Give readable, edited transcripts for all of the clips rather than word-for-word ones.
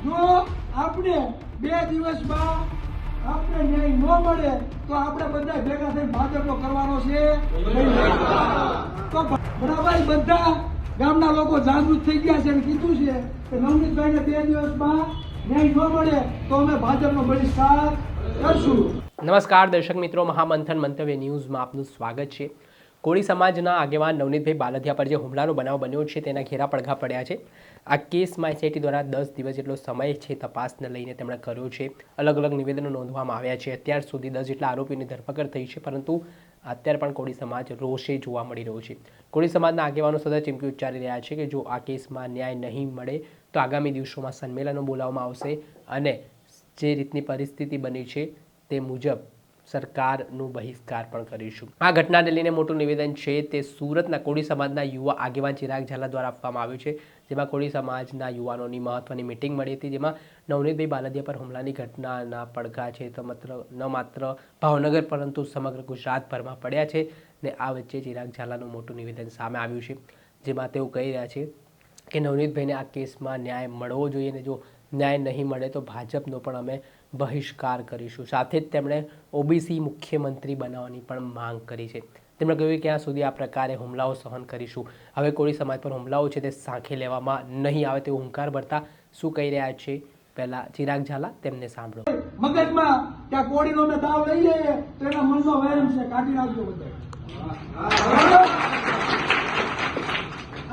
જો આપણે 2 દિવસમાં આપણે ન્યાય ન મળે તો આપણે બધા ભેગા થઈને ભાજપનો કરવાનો છે। તો બરાબર બધા ગામના લોકો જાગૃત થઈ ગયા છે અને કીધું છે કે નવનીતભાઈને 2 દિવસમાં ન્યાય ન મળે તો અમે ભાજપનો બહિષ્કાર કરશું। નમસ્કાર દર્શક મિત્રો, મહામંથન મંતવ્ય ન્યૂઝમાં આપનું સ્વાગત છે। કોળી સમાજના આગેવાન નવનીતભાઈ બાલદિયા પર જે હુમલાનો બનાવ બન્યો છે તેના ઘેરા પડઘા પડ્યા છે। આ કેસમાં એસઆઈટી દ્વારા 10 દિવસ જેટલો સમય છે તપાસને લઈને તેમણે કર્યો છે। અલગ અલગ નિવેદનો નોંધવામાં આવ્યા છે। અત્યાર સુધી 10 જેટલા આરોપીની ધરપકડ થઈ છે, પરંતુ અત્યારે પણ કોળી સમાજ રોષે જોવા મળી રહ્યો છે। કોળી સમાજના આગેવાનો સતત ચીમકી ઉચ્ચારી રહ્યા છે કે જો આ કેસમાં ન્યાય નહીં મળે તો આગામી દિવસોમાં સંમેલનો બોલાવવામાં આવશે અને જે રીતની પરિસ્થિતિ બની છે તે મુજબ સરકારનું બહિષ્કાર પણ કરીશું। આ ઘટનાને લઈને મોટું નિવેદન છે તે સુરતના કોળી સમાજના યુવા આગેવાન ચિરાગ ઝાલા દ્વારા આપવામાં આવ્યું છે, જેમાં કોળી સમાજના યુવાનોની મહત્વની મિટિંગ મળી હતી, જેમાં નવનીતભાઈ બાલદિયા પર હુમલાની ઘટનાના પડઘા છે તો ન માત્ર ભાવનગર પરંતુ સમગ્ર ગુજરાતભરમાં પડ્યા છે। ને આ વચ્ચે ચિરાગ ઝાલાનું મોટું નિવેદન સામે આવ્યું છે, જેમાં તેઓ કહી રહ્યા છે કે નવનીતભાઈને આ કેસમાં ન્યાય મળવો જોઈએ અને જો ન્યાય નહીં મળે તો ભાજપનો પણ અમે બહિષ્કાર કરીશું। સાથે જ તેમણે ઓબીસી મુખ્યમંત્રી બનાવવાની પણ માંગ કરી છે। તેમણે કહ્યું કે ત્યાં સુધી આ પ્રકારે હુમલાઓ સહન કરીશું। હવે કોળી સમાજ પર હુમલાઓ છે તે સાંખે લેવામાં નહીં આવે તેવો હુંકાર ભરતા શું કહી રહ્યા છે પહેલા ચિરાગ ઝાલા, તેમને સાંભળો। મગજમાં કે આ કોળીનો અમે દાવ લઈ લઈએ તો એના મનનો વહેમ છે, કાઢી નાખજો બધા।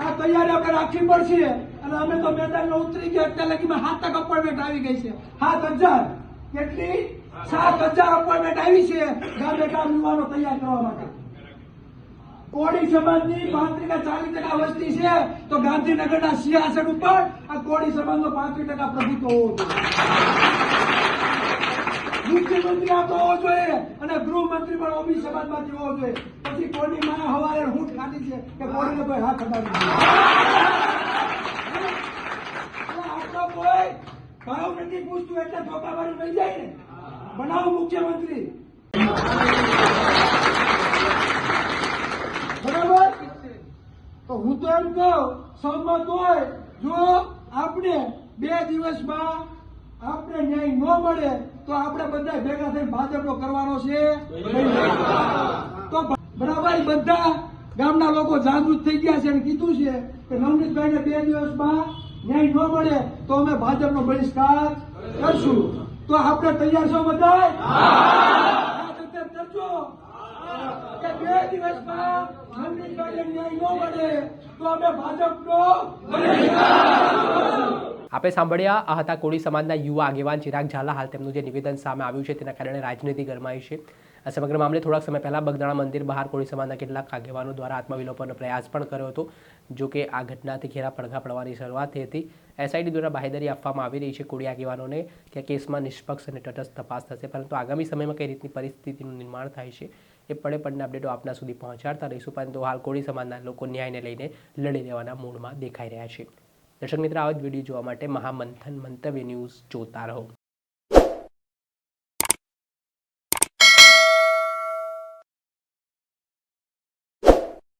આ તૈયારી આપણે રાખવી પડશે અને અમે તો મેદાનમાં ઉતરી ગયા અત્યારે લગીમાં 7 તક અપોઇન્ટમેન્ટ આવી ગઈ છે। 7000 કેટલી 7000 અપોઇન્ટમેન્ટ આવી છે ગામે ગામ યુવાનો તૈયાર કરવા માટે। કોળી સમાજની 35-40% વસ્તી છે તો ગાંધીનગરના સિંહાસન ઉપર આ કોળી સમાજનો 35% પ્રભુત્વ હોવો જોઈએ। મુખ્યમંત્રી આપણો હોવો જોઈએ અને ગૃહમંત્રી પણ ઓબીસી સમાજમાંથી હોવો જોઈએ। પછી કોની માં હવારે હૂંટ કાઢી છે કે કોળીને કોઈ હાથ અડાવી આપણો કોઈ ભાવ નથી પૂછતું એટલે ધોકા મારી લઈ જાય ને, બનાવો મુખ્યમંત્રી। બરાબર, તો હું તો એમ કહું સહમત હોય જો આપણે 2 દિવસમાં આપણે ન્યાય ન મળે તો આપણે બધા ભેગા થઈને ભાજપનો કરવાનો છે। તો બરાબર બધા ગામના લોકો જાગૃત થઈ ગયા છે અને કીધું છે કે નવનીતભાઈને 2 દિવસમાં ન્યાય ન મળે તો અમે ભાજપનો બહિષ્કાર કરશું। તો આપણે તૈયાર છો બધા? કરજો કે 2 દિવસમાં નવનીતભાઈને ન્યાય ન મળે તો અમે ભાજપનો બહિષ્કાર। આપણે સાંભળ્યા આ હતા કોળી સમાજના યુવા આગેવાન ચિરાગ ઝાલા। હાલ તેમનું જે નિવેદન સામે આવ્યું છે તેના કારણે રાજનીતિ ગરમાઈ છે। આ સમગ્ર મામલે થોડાક સમય પહેલા બગદાણા મંદિર બહાર કોળી સમાજના કેટલાક આગેવાનો દ્વારા આત્મવિલોપનનો પ્રયાસ પણ કર્યો હતો। જો કે આ ઘટનાથી ઘેરા પડઘા પડવાની શરૂઆત થઈ હતી। એસઆઈટી દ્વારા બાહેધરી આપવામાં આવી રહી છે કોળી આગેવાનોને કે આ કેસમાં નિષ્પક્ષ અને તટસ્થ તપાસ થશે, પરંતુ આગામી સમયમાં કઈ રીતની પરિસ્થિતિનું નિર્માણ થાય છે એ પડે અપડેટો આપના સુધી પહોંચાડતા રહીશું, પરંતુ હાલ કોળી સમાજના લોકો ન્યાયને લઈને લડી લેવાના મૂડમાં દેખાઈ રહ્યા છે। દર્શક મિત્રો, આવા જ વિડીયો જોવા માટે મહામંથન મંતવ્ય ન્યૂઝ જોતા રહો।